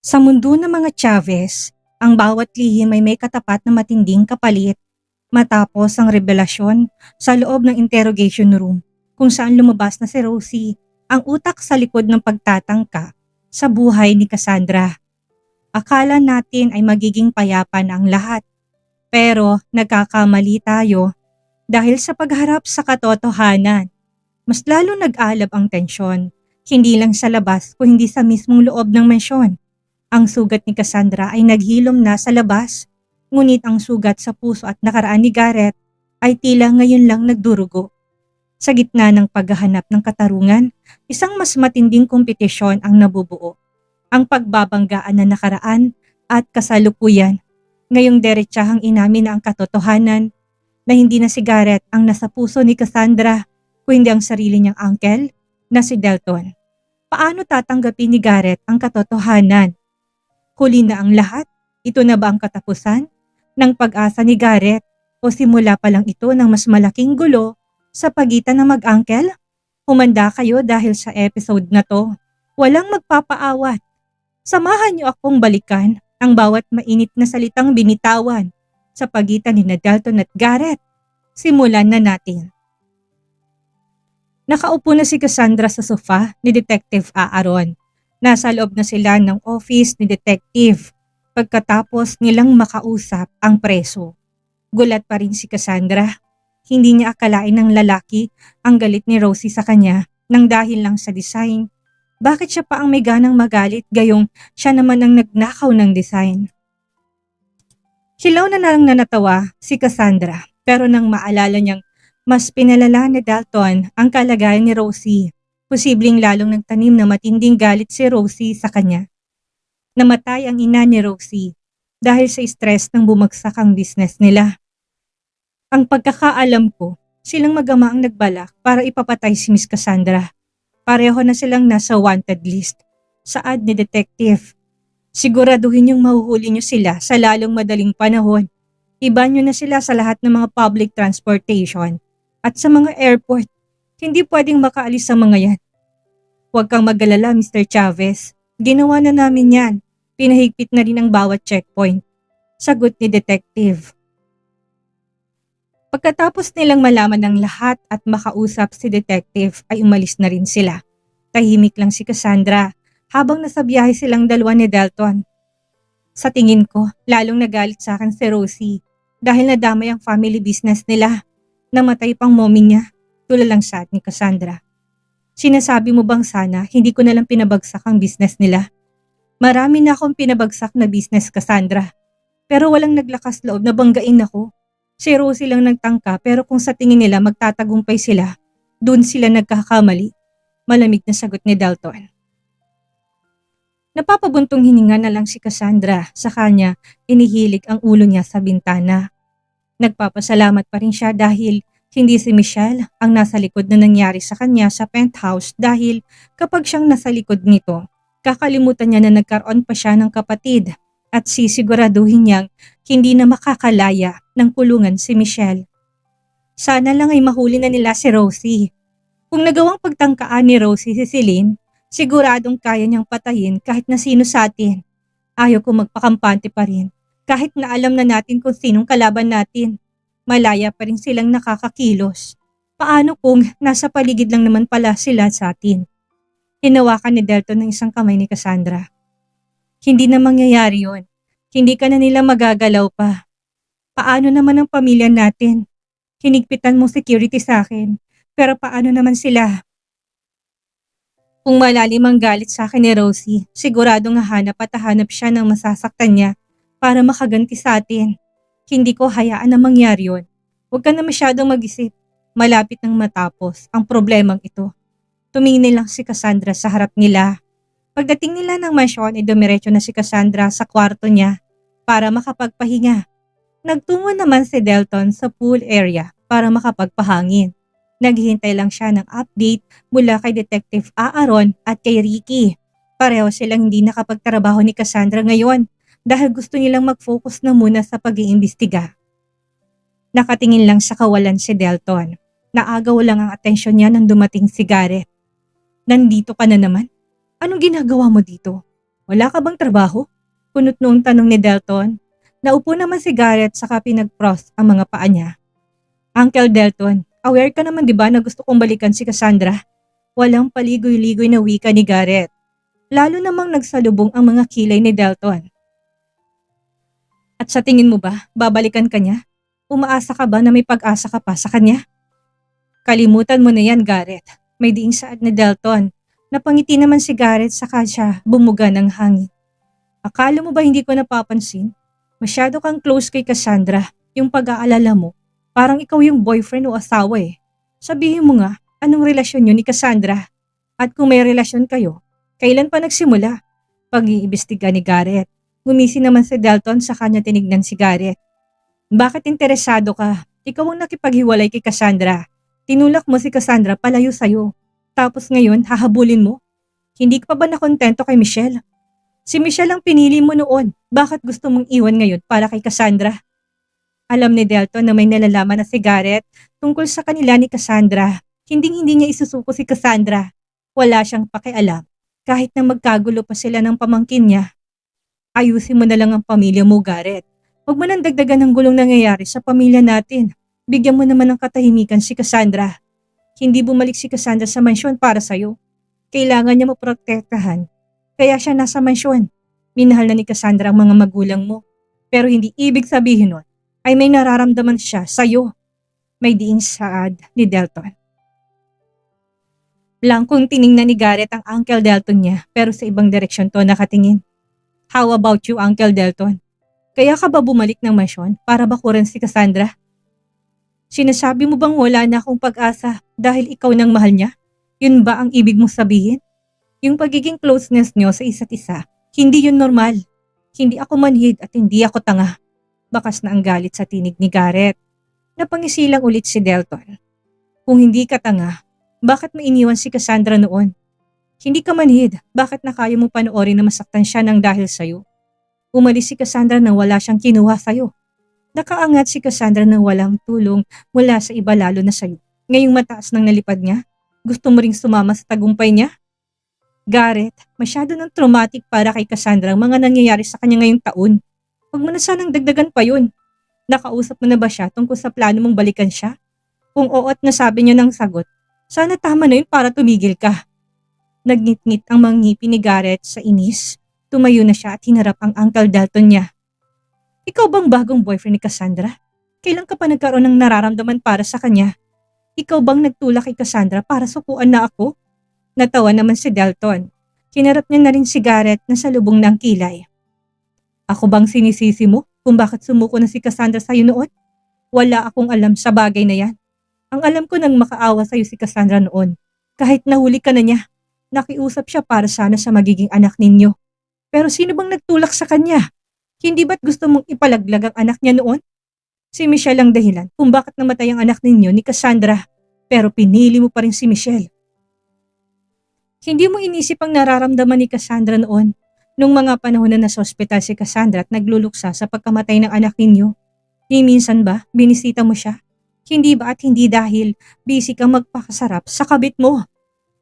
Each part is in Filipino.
Sa mundo ng mga Chavez, ang bawat lihim ay may katapat na matinding kapalit matapos ang revelasyon sa loob ng interrogation room kung saan lumabas na si Rosie, ang utak sa likod ng pagtatangka sa buhay ni Cassandra. Akala natin ay magiging payapa na ang lahat, pero nagkakamali tayo dahil sa pagharap sa katotohanan. Mas lalo nag-alab ang tensyon, hindi lang sa labas kundi sa mismong loob ng mensyon. Ang sugat ni Cassandra ay naghilom na sa labas, ngunit ang sugat sa puso at nakaraan ni Garrett ay tila ngayon lang nagdurugo. Sa gitna ng paghahanap ng katarungan, isang mas matinding kompetisyon ang nabubuo. Ang pagbabanggaan na nakaraan at kasalukuyan. Ngayong derechahang inamin na ang katotohanan na hindi na si Garrett ang nasa puso ni Cassandra, kundi ang sarili niyang uncle na si Delton. Paano tatanggapin ni Garrett ang katotohanan? Huli na ang lahat? Ito na ba ang katapusan ng pag-asa ni Garrett o simula pa lang ito ng mas malaking gulo sa pagitan ng mag-uncle? Humanda kayo dahil sa episode na to, walang magpapaawat. Samahan niyo akong balikan ang bawat mainit na salitang binitawan sa pagitan ni Delton at Garrett. Simulan na natin. Nakaupo na si Cassandra sa sofa ni Detective Aaron. Nasa loob na sila ng office ni Detective pagkatapos nilang makausap ang preso. Gulat pa rin si Cassandra. Hindi niya akalain ng lalaki ang galit ni Rosie sa kanya nang dahil lang sa design. Bakit siya pa ang may ganang magalit gayong siya naman ang nagnakaw ng design? Hilaw na lang na natawa si Cassandra pero nang maalala niyang mas pinalala ni Dalton ang kalagayan ni Rosie, posibleng lalong nagtanim na matinding galit si Rosie sa kanya. Namatay ang ina ni Rosie dahil sa stress ng bumagsak ang business nila. Ang pagkakaalam ko, silang mag-ama ang nagbalak para ipapatay si Miss Cassandra. Pareho na silang nasa wanted list. Saad ni Detective. Siguraduhin yung mahuhuli nyo sila sa lalong madaling panahon. Iban nyo na sila sa lahat ng mga public transportation at sa mga airport. Hindi pwedeng makaalis sa mga yan. Huwag kang mag-alala, Mr. Chavez. Ginawa na namin yan. Pinahigpit na rin ang bawat checkpoint. Sagot ni Detective. Pagkatapos nilang malaman ng lahat at makausap si Detective ay umalis na rin sila. Tahimik lang si Cassandra habang nasa biyahe silang dalawa ni Dalton. Sa tingin ko, lalong nagalit sa akin si Rosie dahil nadamay ang family business nila. Namatay pang mommy niya, tulalang saad ni Cassandra. Sinasabi mo bang sana hindi ko nalang pinabagsak ang business nila? Marami na akong pinabagsak na business, Cassandra. Pero walang naglakas loob na banggain ako. Si Rosie lang nagtangka pero kung sa tingin nila magtatagumpay sila, doon sila nagkakamali. Malamig na sagot ni Dalton. Napapabuntong hininga na lang si Cassandra sa kanya, inihilig ang ulo niya sa bintana. Nagpapasalamat pa rin siya dahil hindi si Michelle ang nasa likod na nangyari sa kanya sa penthouse dahil kapag siyang nasa likod nito, kakalimutan niya na nagkaroon pa siya ng kapatid at sisiguraduhin niyang hindi na makakalaya ng kulungan si Michelle. Sana lang ay mahuli na nila si Rosie. Kung nagawang pagtangkaan ni Rosie si Celine, siguradong kaya niyang patayin kahit na sino sa atin. Ayaw ko magpakampante pa rin. Kahit na alam na natin kung sinong kalaban natin, malaya pa rin silang nakakakilos. Paano kung nasa paligid lang naman pala sila sa atin? Hinawakan ni Delton ng isang kamay ni Cassandra. Hindi na mangyayari yun. Hindi ka na nila magagalaw pa. Paano naman ang pamilya natin? Hinigpitan mong security sa akin. Pero paano naman sila? Kung malalim ang galit sa akin ni Rosie, siguradong hahanap at hahanap siya ng masasaktan niya para makaganti sa atin. Hindi ko hayaan na mangyari yun. Huwag ka na masyadong mag-isip. Malapit nang matapos ang problemang ito. Tumingin lang si Cassandra sa harap nila. Pagdating nila ng mansyon, dumiretso na si Cassandra sa kwarto niya para makapagpahinga. Nagtungo naman si Delton sa pool area para makapagpahangin. Naghihintay lang siya ng update mula kay Detective Aaron at kay Ricky. Pareho silang hindi nakapagtrabaho ni Cassandra ngayon dahil gusto nilang mag-focus na muna sa pag-iimbestiga. Nakatingin lang sa kawalan si Delton. Naagaw lang ang atensyon niya nang dumating si Garrett. Nandito ka na naman? Anong ginagawa mo dito? Wala ka bang trabaho? Kunot noong tanong ni Delton. Naupo naman si Garrett saka pinag-cross ang mga paa niya. Uncle Delton, aware ka naman 'di ba na gusto kong balikan si Cassandra? Walang paligoy-ligoy na wika ni Garrett. Lalo namang nagsalubong ang mga kilay ni Delton. At sa tingin mo ba, babalikan ka niya? Umaasa ka ba na may pag-asa ka pa sa kanya? Kalimutan mo na yan, Garrett. May diing saad ni Delton. Napangiti naman si Garrett saka siya bumuga ng hangin. Akala mo ba hindi ko napapansin? Masyado kang close kay Cassandra. Yung pag-aalala mo, parang ikaw yung boyfriend o asawa eh. Sabihin mo nga, anong relasyon niyo ni Cassandra? At kung may relasyon kayo, kailan pa nagsimula? Pag-iimbestiga ni Garrett. Gumisi naman si Delton sa kanya tinignan si Garrett. Bakit interesado ka? Ikaw ang nakipaghiwalay kay Cassandra. Tinulak mo si Cassandra palayo sa'yo. Tapos ngayon, hahabulin mo? Hindi ka pa ba nakontento kay Michelle? Si Michelle ang pinili mo noon. Bakit gusto mong iwan ngayon para kay Cassandra? Alam ni Delton na may nalalaman na si Garrett tungkol sa kanila ni Cassandra. Hindi niya isusuko si Cassandra. Wala siyang pakialam. Kahit na magkagulo pa sila ng pamangkin niya. Ayusin mo na lang ang pamilya mo, Garrett. Huwag mo nang dagdagan ng gulong nangyayari sa pamilya natin. Bigyan mo naman ng katahimikan si Cassandra. Hindi bumalik si Cassandra sa mansyon para sa'yo. Kailangan niya maprotektahan. Kaya siya nasa mansyon. Minahal na ni Cassandra ang mga magulang mo. Pero hindi ibig sabihin nun ay may nararamdaman siya sa'yo. May diing saad ni Delton. Langkong tiningnan ni Garrett ang Uncle Delton niya pero sa ibang direksyon to nakatingin. How about you, Uncle Delton? Kaya ka ba bumalik ng mansyon para bakuran si Cassandra? Sinasabi mo bang wala na akong pag-asa dahil ikaw nang mahal niya? Yun ba ang ibig mong sabihin? Yung pagiging closeness niyo sa isa't isa, hindi yun normal. Hindi ako manhid at hindi ako tanga. Bakas na ang galit sa tinig ni Garrett. Napangisilang ulit si Delton. Kung hindi ka tanga, bakit mo iniwan si Cassandra noon? Hindi ka manhid, bakit na kaya mo panoorin na masaktan siya ng dahil sa'yo? Umalis si Cassandra nang wala siyang kinuha sa'yo. Nakaangat si Cassandra nang walang tulong mula sa iba lalo na sa'yo. Ngayong mataas nang nalipad niya, gusto mo ring sumama sa tagumpay niya? Garrett, masyado ng traumatic para kay Cassandra ang mga nangyayari sa kanya ngayong taon. Huwag mo na sanang dagdagan pa yun. Nakausap mo na ba siya tungkol sa plano mong balikan siya? Kung oo at nasabi niya ng sagot, sana tama na yun para tumigil ka. Nagngit-ngit ang mga ngipin ni Garrett sa inis. Tumayo na siya at hinarap ang Uncle Delton niya. Ikaw bang bagong boyfriend ni Cassandra? Kailan ka pa nagkaroon ng nararamdaman para sa kanya? Ikaw bang nagtulak kay Cassandra para sukuan na ako? Natawa naman si Delton. Kinarap niya na rin si Garrett na sa lubong ng kilay. Ako bang sinisisi mo kung bakit sumuko na si Cassandra sa'yo noon? Wala akong alam sa bagay na yan. Ang alam ko nang makaawa sa'yo si Cassandra noon. Kahit nahuli ka na niya. Nakiusap siya para sana sa magiging anak ninyo. Pero sino bang nagtulak sa kanya? Hindi ba't gusto mong ipalaglag ang anak niya noon? Si Michelle ang dahilan kung bakit namatay ang anak ninyo ni Cassandra. Pero pinili mo pa rin si Michelle. Hindi mo inisip ang nararamdaman ni Cassandra noon nung mga panahon na nasa ospital si Cassandra at nagluluksa sa pagkamatay ng anak ninyo. Ni minsan ba binisita mo siya? Hindi ba at hindi dahil busy kang magpakasarap sa kabit mo?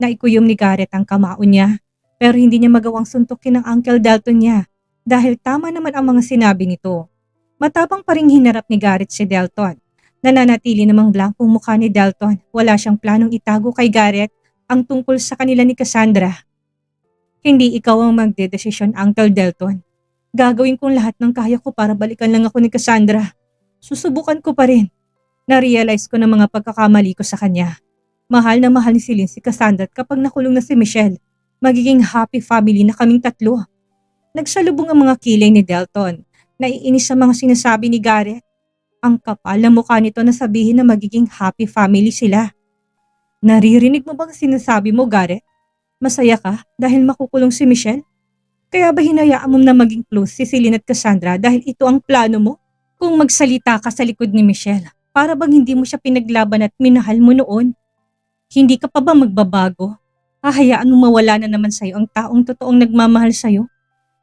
Naikuyom ni Garrett ang kamao niya pero hindi niya magawang suntukin ang Uncle Delton niya dahil tama naman ang mga sinabi nito. Matapang pa ring hinarap ni Garrett si Delton. Nananatili namang blankong mukha ni Delton. Wala siyang planong itago kay Garrett ang tungkol sa kanila ni Cassandra. Hindi ikaw ang magdedesisyon, Uncle Delton. Gagawin kong lahat ng kaya ko para balikan lang ako ni Cassandra. Susubukan ko pa rin. Na-realize ko na mga pagkakamali ko sa kanya. Mahal na mahal ni Celine si Cassandra at kapag nakulong na si Michelle, magiging happy family na kaming tatlo. Nagsalubong ang mga kilay ni Delton. Naiinis sa mga sinasabi ni Garrett. Ang kapal na mukha nito na sabihin na magiging happy family sila. Naririnig mo bang sinasabi mo, Garrett? Masaya ka dahil makukulong si Michelle? Kaya ba hinayaan mo na maging close si Celine at Cassandra dahil ito ang plano mo? Kung magsalita ka sa likod ni Michelle, para bang hindi mo siya pinaglaban at minahal mo noon? Hindi ka pa ba magbabago? Hahayaan mo mawala na naman sa'yo ang taong totoong nagmamahal sa'yo?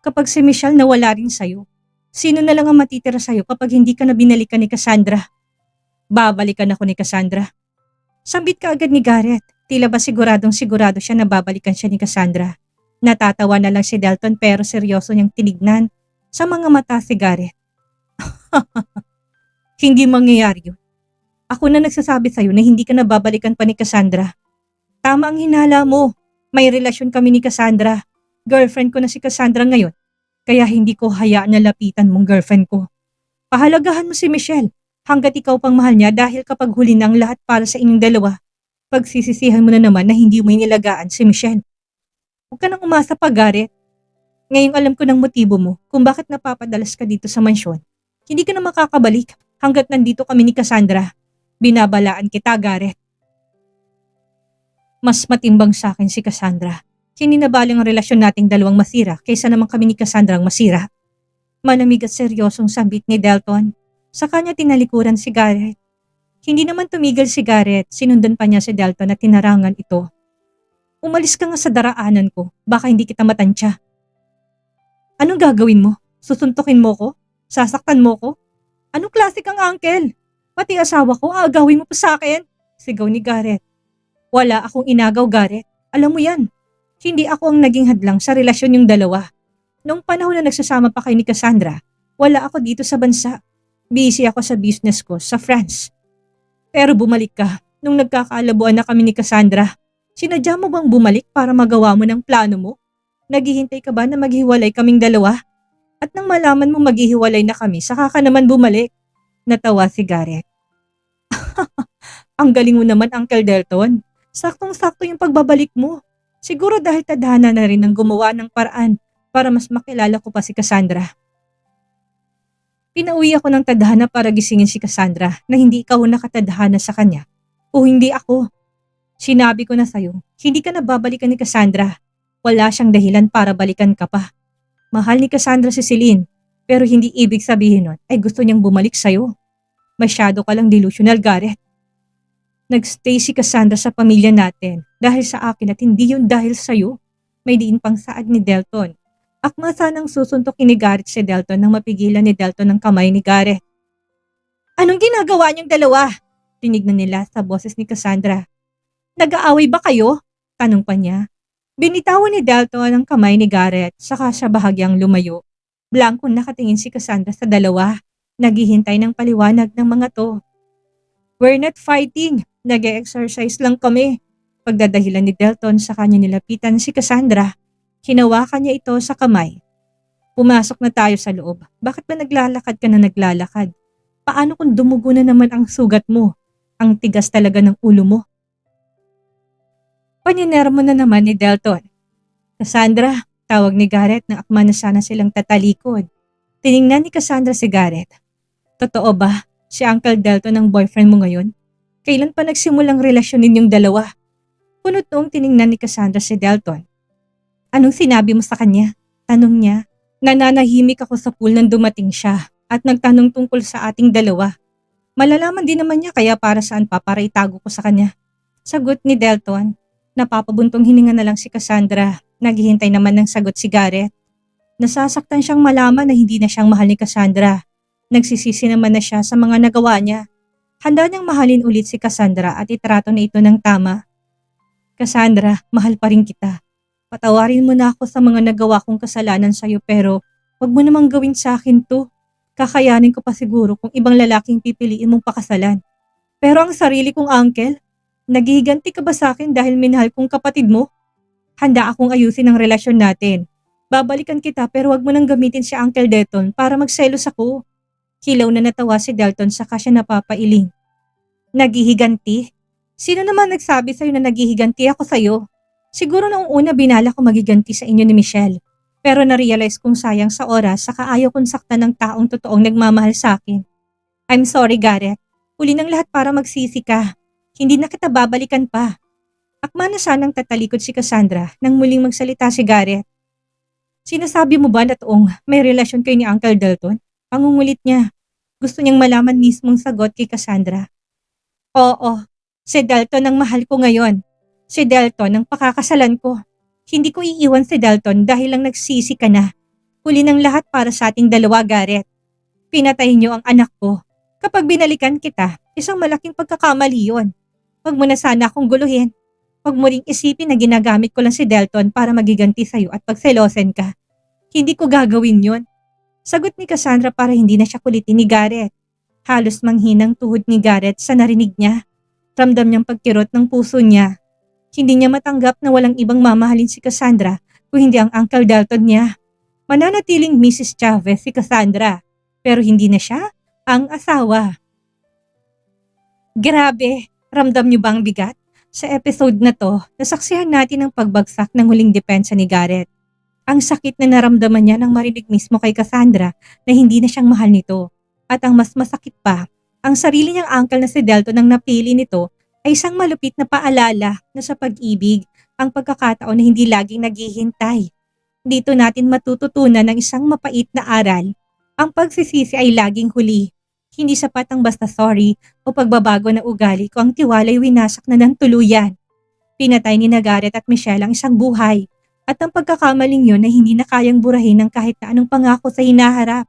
Kapag si Michelle nawala rin sa'yo, sino na lang ang matitira sa'yo kapag hindi ka na binalikan ni Cassandra? Babalikan ako ni Cassandra. Sambit ka agad ni Garrett. Tila ba siguro siya na babalikan siya ni Cassandra. Natatawa na lang si Delton pero seryoso niyang tinignan sa mga mata si Garrett. Hindi mangyayari yun. Ako na nagsasabi sa'yo na hindi ka na babalikan pa ni Cassandra. Tama ang hinala mo. May relasyon kami ni Cassandra. Girlfriend ko na si Cassandra ngayon. Kaya hindi ko hayaan na lapitan mong girlfriend ko. Pahalagahan mo si Michelle hanggat ikaw pang mahal niya dahil kapag huli na ang lahat para sa inyong dalawa, pagsisisihan mo na naman na hindi mo inilagaan si Michelle. Huwag ka nang umasa pa, Garrett. Ngayong alam ko ng motibo mo kung bakit napapadalas ka dito sa mansyon. Hindi ka na makakabalik hanggat nandito kami ni Cassandra. Binabalaan kita, Garrett. Mas matimbang sa akin si Cassandra. Kininabalang ang relasyon nating dalawang masira kaysa naman kami ni Cassandra ang masira. Malamig at seryosong sambit ni Delton. Sa kanya tinalikuran si Garrett. Hindi naman tumigil si Garrett, sinundan pa niya si Delton at tinarangan ito. Umalis ka nga sa daraanan ko, baka hindi kita matansya. Anong gagawin mo? Susuntukin mo ko? Sasaktan mo ko? Anong klase kang uncle? Pati asawa ko, aagawin mo pa sa akin? Sigaw ni Garrett. Wala akong inagaw, Garrett. Alam mo yan. Hindi ako ang naging hadlang sa relasyon yung dalawa. Noong panahon na nagsasama pa kayo ni Cassandra, wala ako dito sa bansa. Busy ako sa business ko sa France. Pero bumalik ka nung nagkakaalabuan na kami ni Cassandra. Sinadya mo bang bumalik para magawa mo ng plano mo? Naghihintay ka ba na maghiwalay kaming dalawa? At nang malaman mo maghihiwalay na kami, saka ka naman bumalik. Natawa si Garrett. Ang galing mo naman, Uncle Delton. Saktong-sakto yung pagbabalik mo. Siguro dahil tadhana na rin ang gumawa ng paraan para mas makilala ko pa si Cassandra. Pinauwi ako ng tadhana para gisingin si Cassandra na hindi ikaw nakatadhana sa kanya. O hindi ako. Sinabi ko na sa'yo, hindi ka na babalikan ni Cassandra. Wala siyang dahilan para balikan ka pa. Mahal ni Cassandra si Celine, pero hindi ibig sabihin nun ay gusto niyang bumalik sa'yo. Masyado ka lang delusional, Garrett. Nagstay si Cassandra sa pamilya natin dahil sa akin at hindi yun dahil sa'yo. May diin pang saad ni Delton. Akma sanang susuntokin ni Garrett si Delton nang mapigilan ni Delton ang kamay ni Garrett. Anong ginagawa niyong dalawa? Tinignan nila sa boses ni Cassandra. Nag-aaway ba kayo? Tanong pa niya. Binitawan ni Delton ang kamay ni Garrett saka siya bahagyang lumayo. Blankong nakatingin si Cassandra sa dalawa. Naghihintay ng paliwanag ng mga to. We're not fighting. Nag-exercise lang kami. Pagdadahilan ni Delton sa kanya nilapitan si Cassandra. Hinawakan niya ito sa kamay. Pumasok na tayo sa loob. Bakit ba naglalakad ka na naglalakad? Paano kung dumugo na naman ang sugat mo? Ang tigas talaga ng ulo mo. Paninermo na naman ni Delton. Cassandra, tawag ni Garrett na akma na sana silang tatalikod. Tiningnan ni Cassandra si Garrett. Totoo ba? Si Uncle Delton ang boyfriend mo ngayon? Kailan pa nagsimulang relasyon ninyong dalawa? Punot noong tiningnan ni Cassandra si Delton. Anong sinabi mo sa kanya? Tanong niya. Nananahimik ako sa pool nang dumating siya at nagtanong tungkol sa ating dalawa. Malalaman din naman niya kaya para saan pa para itago ko sa kanya. Sagot ni Delton. Napapabuntong hininga na lang si Cassandra. Naghihintay naman ng sagot si Garrett. Nasasaktan siyang malaman na hindi na siyang mahal ni Cassandra. Nagsisisi naman na siya sa mga nagawa niya. Handa niyang mahalin ulit si Cassandra at itrato na ito ng tama. Cassandra, mahal pa rin kita. Patawarin mo na ako sa mga nagawa kong kasalanan sa'yo pero wag mo namang gawin sa akin to. Kakayanin ko pa siguro kung ibang lalaking pipiliin mong pakasalan. Pero ang sarili kong uncle, naghihiganti ka ba sa akin dahil minahal kong kapatid mo? Handa akong ayusin ang relasyon natin. Babalikan kita pero wag mo nang gamitin si Uncle Delton para magselos ako. Hilaw na natawa si Delton saka siya napapailing. Naghihiganti? Sino naman nagsabi sa'yo na naghihiganti ako sa'yo? Siguro noong una binala ko magiganti sa inyo ni Michelle. Pero na-realize kong sayang sa oras saka ayaw kong saktan ng taong totoong nagmamahal sa akin. I'm sorry, Garrett. Huli ng lahat para magsisi ka. Hindi na kita babalikan pa. Akma na sanang tatalikod si Cassandra nang muling magsalita si Garrett. Sinasabi mo ba na toong may relasyon kayo ni Uncle Delton? Pangungulit niya. Gusto niyang malaman mismong sagot kay Cassandra. Oo, si Delton ang mahal ko ngayon. Si Delton ang pakakasalan ko. Hindi ko iiwan si Delton dahil lang nagsisi ka na. Huli ng lahat para sa ating dalawa, Garrett. Pinatay niyo ang anak ko. Kapag binalikan kita, isang malaking pagkakamali yun. Huwag mo na sana akong guluhin. Huwag mo ring isipin na ginagamit ko lang si Delton para magiganti sa'yo at pagselosen ka. Hindi ko gagawin yon. Sagot ni Cassandra para hindi na siya kulitin ni Garrett. Halos manghinang tuhod ni Garrett sa narinig niya. Ramdam niyang pagkirot ng puso niya. Hindi niya matanggap na walang ibang mamahalin si Cassandra kung hindi ang Uncle Dalton niya. Mananatiling Mrs. Chavez si Cassandra, pero hindi na siya ang asawa. Grabe, ramdam niyo ba ang bigat? Sa episode na to, nasaksihan natin ang pagbagsak ng huling depensa ni Garrett. Ang sakit na naramdaman niya nang marinig mismo kay Cassandra na hindi na siyang mahal nito. At ang mas masakit pa, ang sarili niyang uncle na si Delton ang napili nito ay isang malupit na paalala na sa pag-ibig, ang pagkakataon na hindi laging naghihintay. Dito natin matututunan ng isang mapait na aral. Ang pagsisisi ay laging huli. Hindi sapat ang basta sorry o pagbabago ng ugali kung ang tiwala'y winasak na ng tuluyan. Pinatay ni Garrett at Michelle ang isang buhay. At ang pagkakamaling yun na hindi na kayang burahin ng kahit na anong pangako sa hinaharap.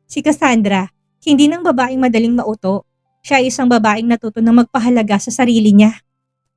Si Cassandra, hindi ng babaeng madaling mauto. Siya ay isang babaeng natuto ng magpahalaga sa sarili niya.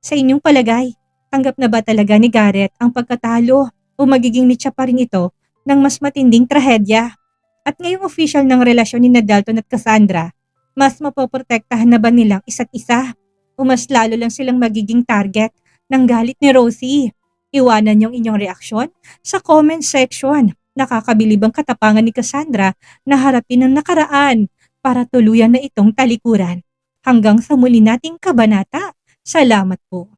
Sa inyong palagay, tanggap na ba talaga ni Garrett ang pagkatalo o magiging mitya pa rin ito ng mas matinding trahedya? At ngayong official ng relasyon ni Dalton at Cassandra, mas mapoprotektahan na ba nilang isa't isa? O mas lalo lang silang magiging target ng galit ni Rosie? Iwanan niyong inyong reaksyon sa comment section. Nakakabilib ang katapangan ni Cassandra na harapin ang nakaraan para tuluyan na itong talikuran. Hanggang sa muli nating kabanata. Salamat po.